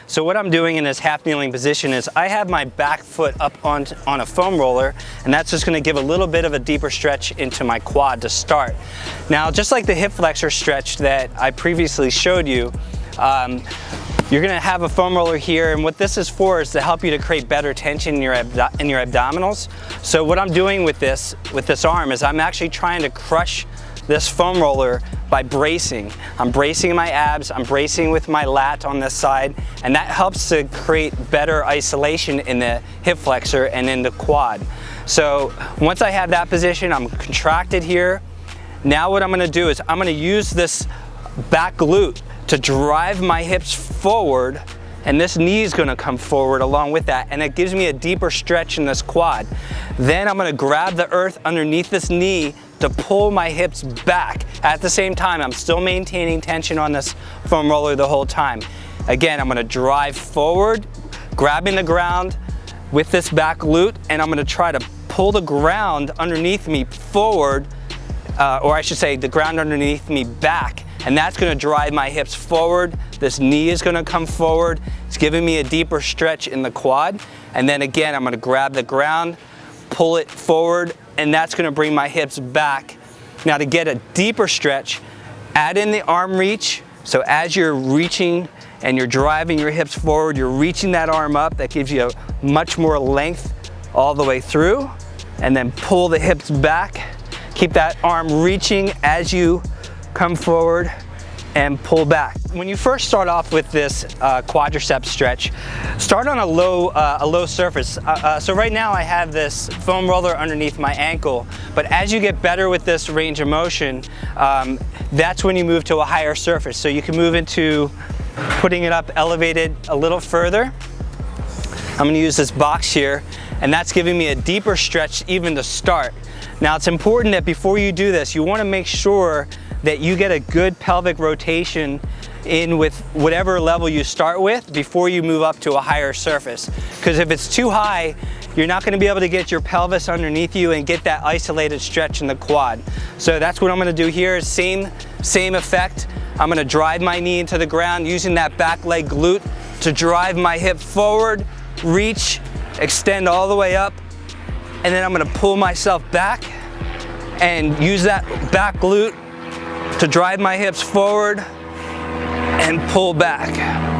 So what I'm doing in this half kneeling position is I have my back foot up on a foam roller, and that's just going to give a little bit of a deeper stretch into my quad to start. Now, just like the hip flexor stretch that I previously showed you, you're going to have a foam roller here, and what this is for is to help you to create better tension in your abdominals. So what I'm doing with this arm is I'm actually trying to crush this foam roller by bracing. I'm bracing my abs, I'm bracing with my lat on this side, and that helps to create better isolation in the hip flexor and in the quad. So once I have that position, I'm contracted here. Now what I'm going to do is I'm going to use this back glute to drive my hips forward, and this knee is going to come forward along with that, and it gives me a deeper stretch in this quad. Then I'm going to grab the earth underneath this knee to pull my hips back. At the same time, I'm still maintaining tension on this foam roller the whole time. Again, I'm going to drive forward, grabbing the ground with this back glute, and I'm going to try to pull the ground underneath me forward, or I should say the ground underneath me back, and that's going to drive my hips forward. This knee is going to come forward. It's giving me a deeper stretch in the quad, and then again I'm going to grab the ground, pull it forward, and that's going to bring my hips back. Now, to get a deeper stretch, add in the arm reach. So as you're reaching and you're driving your hips forward, you're reaching that arm up. That gives you a much more length all the way through. And then pull the hips back. Keep that arm reaching as you come forward and pull back. When you first start off with this quadricep stretch, start on a low surface. So right now I have this foam roller underneath my ankle, but as you get better with this range of motion, that's when you move to a higher surface. So you can move into putting it up elevated a little further. I'm going to use this box here, and that's giving me a deeper stretch even to start. Now, it's important that before you do this, you want to make sure that you get a good pelvic rotation in with whatever level you start with before you move up to a higher surface. Because if it's too high, you're not going to be able to get your pelvis underneath you and get that isolated stretch in the quad. So that's what I'm going to do here. Same effect. I'm going to drive my knee into the ground using that back leg glute to drive my hip forward, reach, extend all the way up, and then I'm going to pull myself back and use that back glute to drive my hips forward and pull back.